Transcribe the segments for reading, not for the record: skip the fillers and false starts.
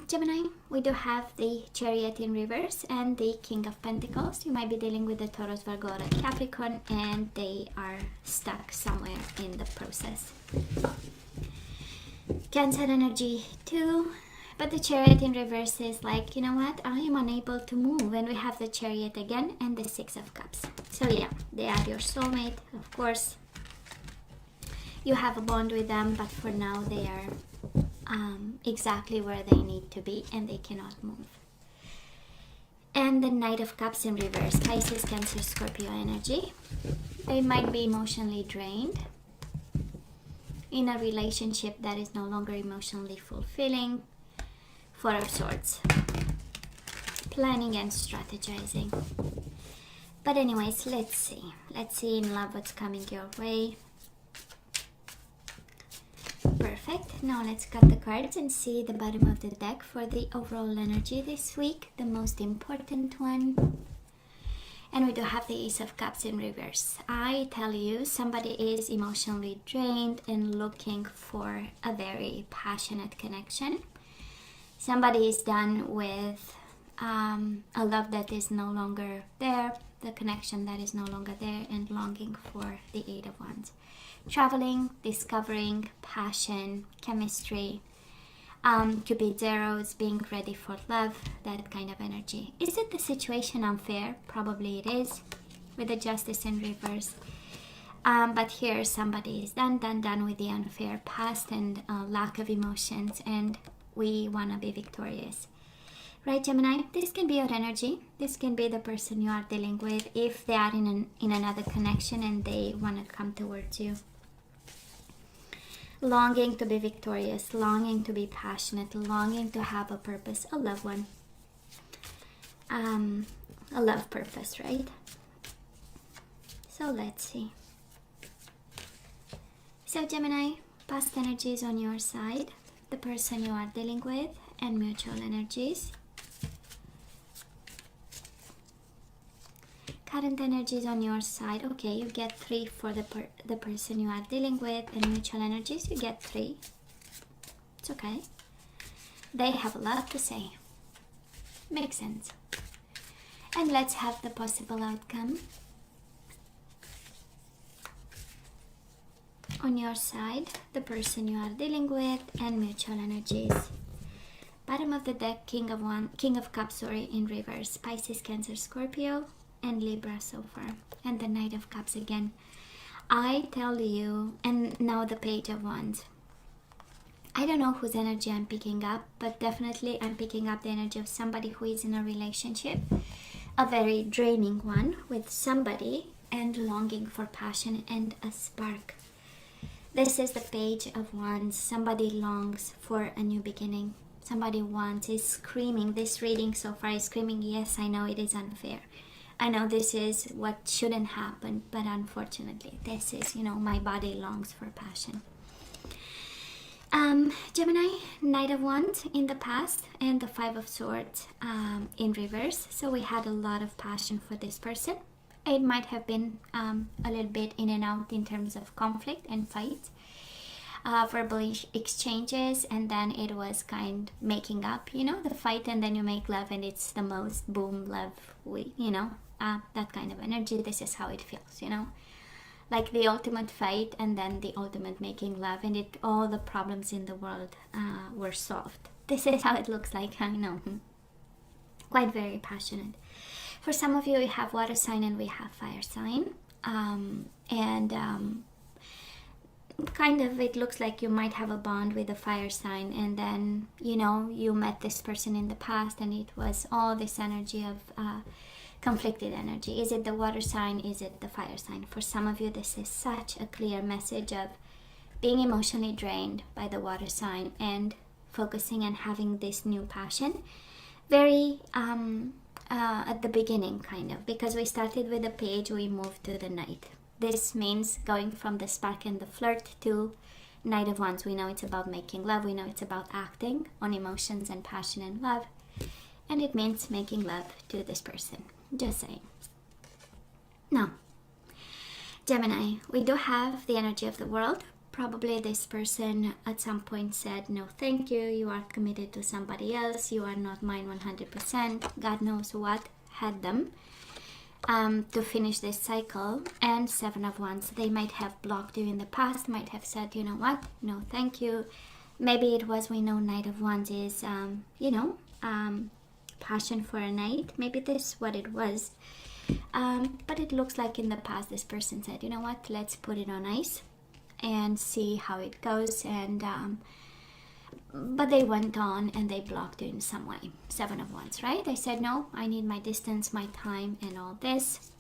Gemini, we do have the Chariot in reverse and the King of Pentacles. You might be dealing with the Taurus, Virgo, or Capricorn, and they are stuck somewhere in the process. Cancer energy too, but the Chariot in reverse is like, you know what, I am unable to move, and we have the Chariot again and the Six of Cups. So yeah, they are your soulmate, of course. You have a bond with them, but for now they are exactly where they need to be and they cannot move. And the Knight of Cups in reverse, Pisces, Cancer, Scorpio energy. They might be emotionally drained in a relationship that is no longer emotionally fulfilling. Four of Swords, planning and strategizing. But anyways, let's see in love what's coming your way. Perfect. Now let's cut the cards and see the bottom of the deck for the overall energy this week, the most important one. And we do have the Ace of Cups in reverse. I tell you, somebody is emotionally drained and looking for a very passionate connection. Somebody is done with a love that is no longer there, the connection that is no longer there, and longing for the Eight of Wands. Traveling, discovering, passion, chemistry, Cupid's arrows, being ready for love, that kind of energy. Is it the situation unfair? Probably it is, with the Justice in reverse. But here somebody is done with the unfair past and lack of emotions, and we want to be victorious. Right, Gemini? This can be your energy. This can be the person you are dealing with if they are in another connection and they want to come towards you. Longing to be victorious, longing to be passionate, longing to have a purpose, a loved one. A love purpose, right? So let's see. So Gemini, past energies on your side, the person you are dealing with, and mutual energies. Current energies on your side. Okay, you get 3 for the person you are dealing with, and mutual energies, you get 3. It's okay. They have a lot to say. Makes sense. And let's have the possible outcome. On your side, the person you are dealing with, and mutual energies. Bottom of the deck, King of Cups, in reverse. Pisces, Cancer, Scorpio, and Libra so far. And the Knight of Cups again. I tell you, and now the Page of Wands. I don't know whose energy I'm picking up, but definitely I'm picking up the energy of somebody who is in a relationship, a very draining one with somebody, and longing for passion and a spark. This is the Page of Wands. Somebody longs for a new beginning. Somebody wants, is screaming. This reading so far is screaming, yes, I know it is unfair. I know this is what shouldn't happen, but unfortunately, this is, my body longs for passion. Gemini, Knight of Wands in the past, and the Five of Swords in reverse. So we had a lot of passion for this person. It might have been a little bit in and out in terms of conflict and fight, verbal exchanges, and then it was kind of making up, the fight, and then you make love, and it's the most boom love, that kind of energy. This is how it feels, like the ultimate fight and then the ultimate making love, and all the problems in the world were solved. This is how it looks like. I know, quite very passionate. For some of you, we have water sign and we have fire sign, kind of it looks like you might have a bond with a fire sign, and then you met this person in the past and it was all this energy of conflicted energy. Is it the water sign? Is it the fire sign? For some of you, this is such a clear message of being emotionally drained by the water sign and focusing on having this new passion. Very at the beginning, kind of, because we started with the Page, we moved to the Knight. This means going from the spark and the flirt to Knight of Wands. We know it's about making love. We know it's about acting on emotions and passion and love. And it means making love to this person. Just saying. Now, Gemini, we do have the energy of the world, Probably this person at some point said, no thank you, you are committed to somebody else, you are not mine 100%. God knows what had them to finish this cycle. And Seven of Wands, they might have blocked you in the past, might have said, you know what, no thank you. Maybe it was, we know Knight of Wands is, passion for a knight. Maybe this is what it was. But it looks like in the past this person said, you know what, let's put it on ice and see how it goes. And but they went on and they blocked you in some way. Seven of Wands, right? They said, no, I need my distance, my time, and all this.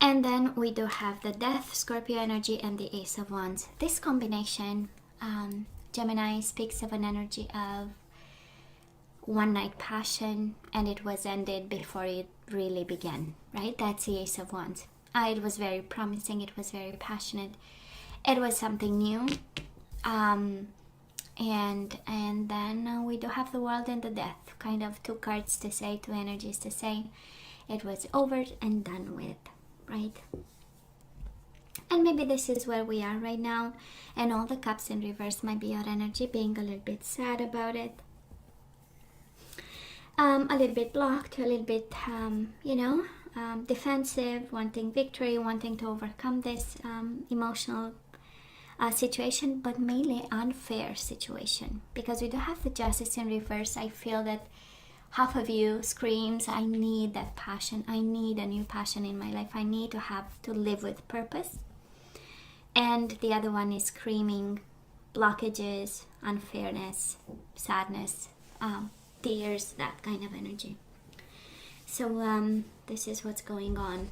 And then we do have the Death, Scorpio energy, and the Ace of Wands. This combination, Gemini, speaks of an energy of one night passion, and it was ended before it really began, right? That's the Ace of Wands. It was very promising, it was very passionate, it was something new. And then we do have the World and the Death, kind of two cards to say, two energies to say it was over and done with, right? And maybe this is where we are right now, and all the Cups in reverse might be your energy, being a little bit sad about it, a little bit blocked, a little bit defensive, wanting victory, wanting to overcome this emotional situation, but mainly unfair situation, because we do have the Justice in reverse. I feel that half of you screams, I need that passion, I need a new passion in my life, I need to have to live with purpose. And the other one is screaming blockages, unfairness, sadness, tears, that kind of energy. So this is what's going on.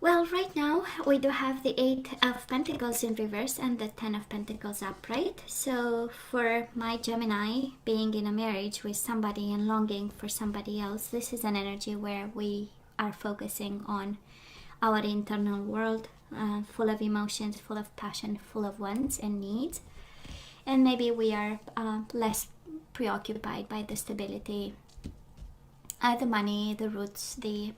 Well, right now we do have the Eight of Pentacles in reverse and the Ten of Pentacles upright. So for my Gemini, being in a marriage with somebody and longing for somebody else, this is an energy where we are focusing on our internal world, full of emotions, full of passion, full of wants and needs. And maybe we are less preoccupied by the stability, the money, the roots, the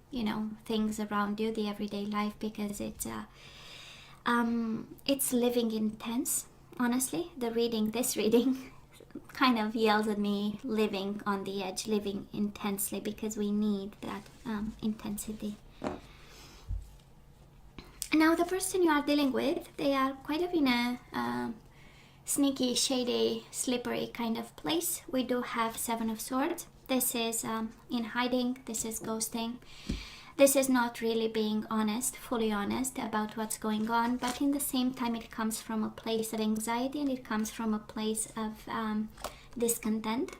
things around you, the everyday life, because it's living intense. Honestly, this reading kind of yells at me, living on the edge, living intensely, because we need that intensity. Now the person you are dealing with, they are quite in a sneaky, shady, slippery kind of place. We do have Seven of Swords. This is in hiding, this is ghosting. This is not really being honest, fully honest about what's going on, but in the same time it comes from a place of anxiety, and it comes from a place of discontent.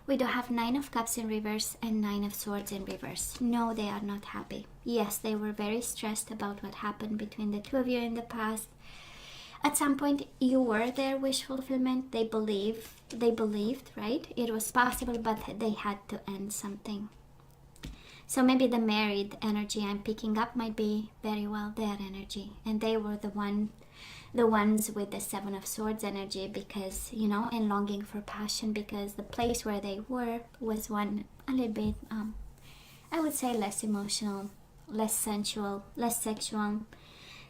We do have Nine of Cups in reverse and Nine of Swords in reverse. No, they are not happy. Yes, they were very stressed about what happened between the two of you in the past. At some point, you were their wish fulfillment. They believed, right? It was possible, but they had to end something. So maybe the married energy I'm picking up might be very well their energy. And they were the ones with the Seven of Swords energy, because, and longing for passion, because the place where they were was one a little bit, I would say less emotional, less sensual, less sexual.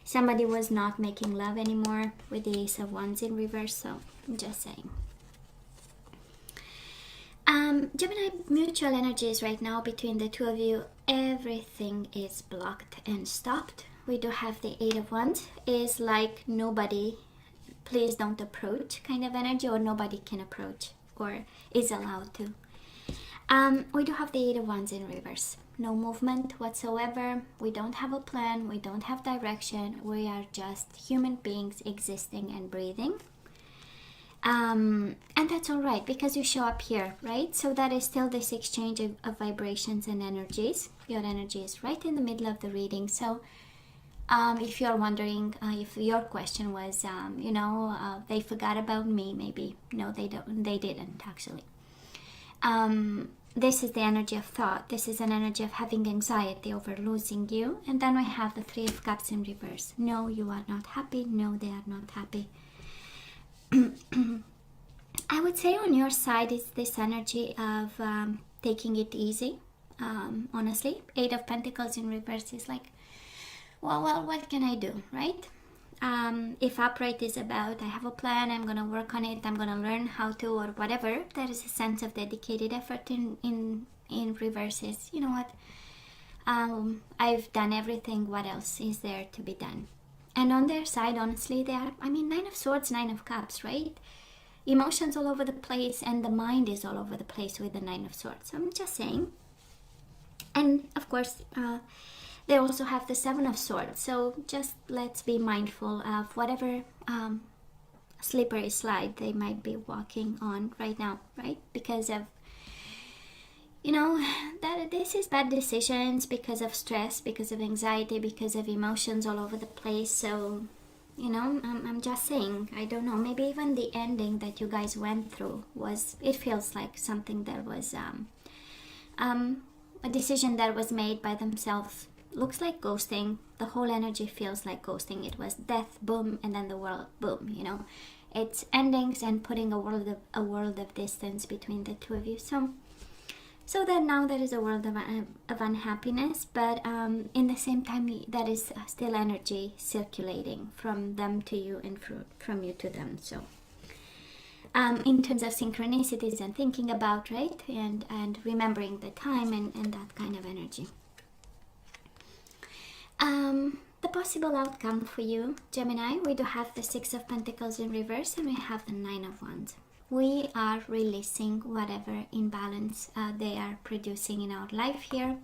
Somebody was not making love anymore with the Ace of Wands in reverse, so I'm just saying. Gemini, mutual energies right now between the two of you, everything is blocked and stopped. We do have the Eight of Wands, is like nobody, please don't approach kind of energy, or nobody can approach or is allowed to. We do have the Eight of Wands in reverse. No movement whatsoever. We don't have a plan. We don't have direction. We are just human beings existing and breathing. And that's all right, because you show up here, right? So that is still this exchange of vibrations and energies. Your energy is right in the middle of the reading. So if you're wondering if your question was, they forgot about me, maybe. No, they don't. They didn't, actually. This is the energy of thought. This is an energy of having anxiety over losing you. And then we have the Three of Cups in reverse. No, you are not happy. No, they are not happy. I would say on your side is this energy of taking it easy. Honestly, Eight of Pentacles in reverse is like, well, what can I do, right? If upright is about I have a plan, I'm gonna work on it, I'm gonna learn how to, or whatever, there is a sense of dedicated effort. In reverse is, you know what, I've done everything, what else is there to be done? And on their side, honestly, they are, I mean, Nine of Swords, Nine of Cups, right? Emotions all over the place, and the mind is all over the place with the Nine of Swords. I'm just saying. And of course, they also have the Seven of Swords. So just let's be mindful of whatever slippery slide they might be walking on right now, right? Because of, you know, that this is bad decisions, because of stress, because of anxiety, because of emotions all over the place. So, you know, I'm just saying, I don't know, maybe even the ending that you guys went through was, it feels like something that was a decision that was made by themselves. Looks like ghosting. The whole energy feels like ghosting. It was death, boom, and then the world, boom, you know. It's endings and putting a world of distance between the two of you. So that now there is a world of unhappiness, but in the same time, there is still energy circulating from them to you and from you to them. So in terms of synchronicities and thinking about, right, and remembering the time and that kind of energy. The possible outcome for you, Gemini, we do have the Six of Pentacles in reverse, and we have the Nine of Wands. We are releasing whatever imbalance they are producing in our life here.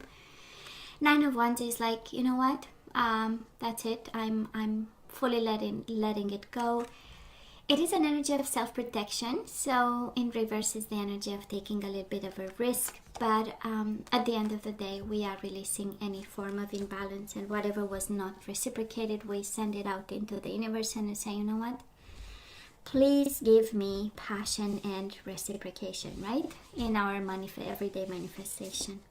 Nine of Wands is like, you know what, that's it, I'm fully letting it go. It is an energy of self-protection, so in reverse is the energy of taking a little bit of a risk, but at the end of the day, we are releasing any form of imbalance, and whatever was not reciprocated, we send it out into the universe and say, you know what, please give me passion and reciprocation, right, in our everyday manifestation.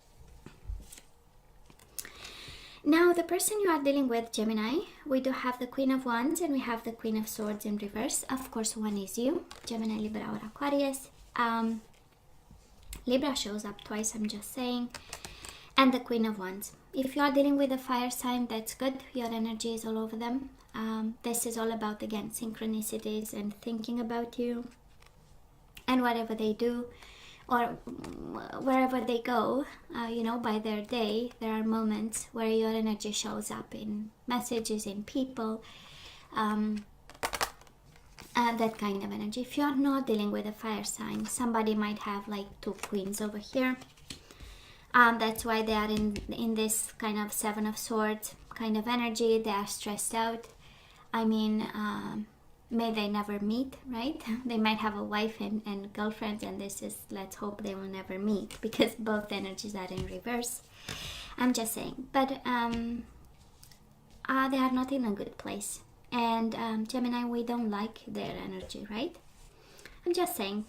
Now, the person you are dealing with, Gemini, we do have the Queen of Wands and we have the Queen of Swords in reverse. Of course, one is you, Gemini, Libra, or Aquarius. Libra shows up twice, I'm just saying. And the Queen of Wands. If you are dealing with a fire sign, that's good. Your energy is all over them. This is all about, again, synchronicities and thinking about you. And whatever they do, or wherever they go, you know, by their day, there are moments where your energy shows up in messages, in people, that kind of energy. If you're not dealing with a fire sign, somebody might have like two queens over here. That's why they are in this kind of Seven of Swords kind of energy. They are stressed out. I mean, may they never meet, right? They might have a wife and girlfriends, and this is, let's hope they will never meet, because both energies are in reverse. I'm just saying. But they are not in a good place. And Gemini, we don't like their energy, right? I'm just saying.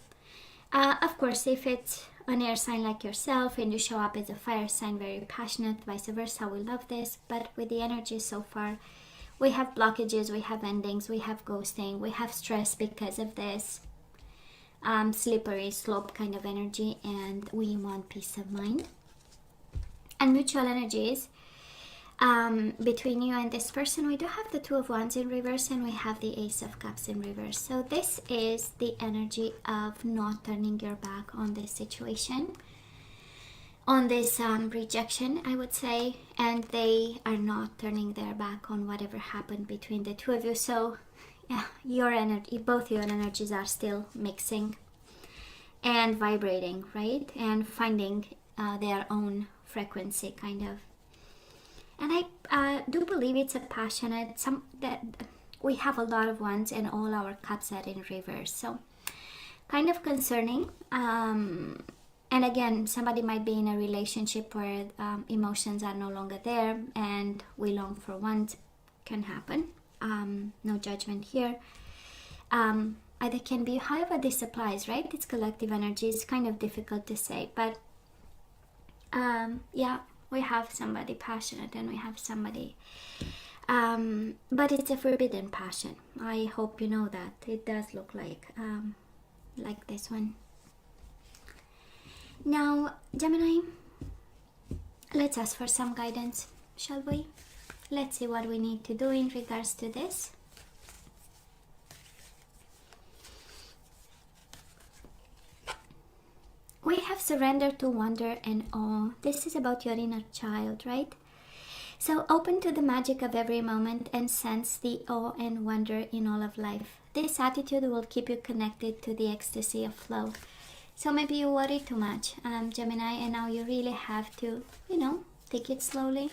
Of course, if it's an air sign like yourself and you show up as a fire sign, very passionate, vice versa, we love this. But with the energy so far, we have blockages, we have endings, we have ghosting, we have stress because of this slippery slope kind of energy, and we want peace of mind. And mutual energies between you and this person, we do have the Two of Wands in reverse and we have the Ace of Cups in reverse. So this is the energy of not turning your back on this situation, on this rejection, I would say, and they are not turning their back on whatever happened between the two of you. So yeah, your energy, both your energies are still mixing and vibrating, right, and finding their own frequency, kind of. And I do believe it's a passionate, that we have a lot of wands and all our cups are in reverse, so kind of concerning. And again, somebody might be in a relationship where emotions are no longer there and we long for one. Can happen. No judgment here. Either can be, however this applies, right? It's collective energy. It's kind of difficult to say. But yeah, we have somebody passionate and we have somebody. But it's a forbidden passion. I hope you know that. It does look like this one. Now, Gemini, let's ask for some guidance, shall we? Let's see what we need to do in regards to this. have surrender to wonder and awe. This is about your inner child, right? So open to the magic of every moment and sense the awe and wonder in all of life. This attitude will keep you connected to the ecstasy of flow. So maybe you worry too much, Gemini, and now you really have to, take it slowly.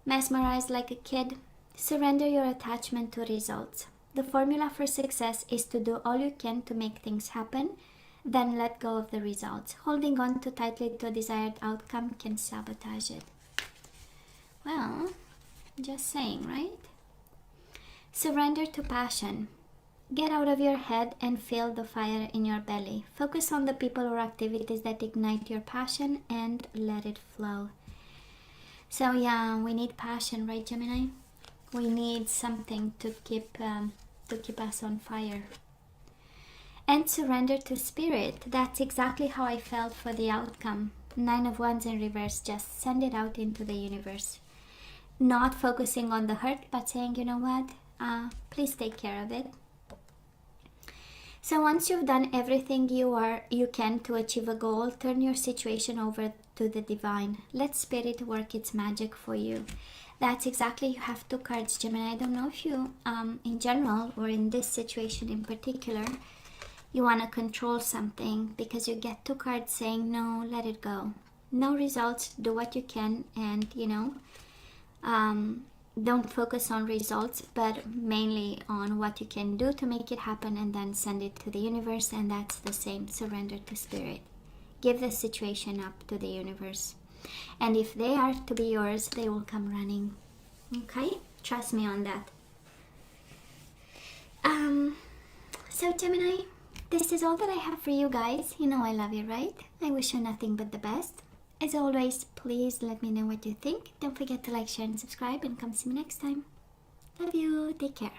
Mesmerize like a kid. Surrender your attachment to results. The formula for success is to do all you can to make things happen, then let go of the results. Holding on too tightly to a desired outcome can sabotage it. Well, just saying, right? Surrender to passion. Get out of your head and feel the fire in your belly. Focus on the people or activities that ignite your passion and let it flow. So yeah, we need passion, right, Gemini? We need something to keep us on fire. And surrender to spirit. That's exactly how I felt for the outcome. 9 of Wands in reverse. Just send it out into the universe. Not focusing on the hurt, but saying, you know what? Please take care of it. So once you've done everything you can to achieve a goal, turn your situation over to the divine. Let spirit work its magic for you. That's exactly, you have 2 cards, Gemini. I don't know if you, in general, or in this situation in particular, you want to control something, because you get 2 cards saying, no, let it go. No results, do what you can, and, don't focus on results, but mainly on what you can do to make it happen, and then send it to the universe. And that's the same, surrender to spirit. Give the situation up to the universe, and if they are to be yours, they will come running. Okay, trust me on that. So Gemini, this is all that I have for you guys. You know I love you, right? I wish you nothing but the best. As always, please let me know what you think. Don't forget to like, share, and subscribe, and come see me next time. Love you. Take care.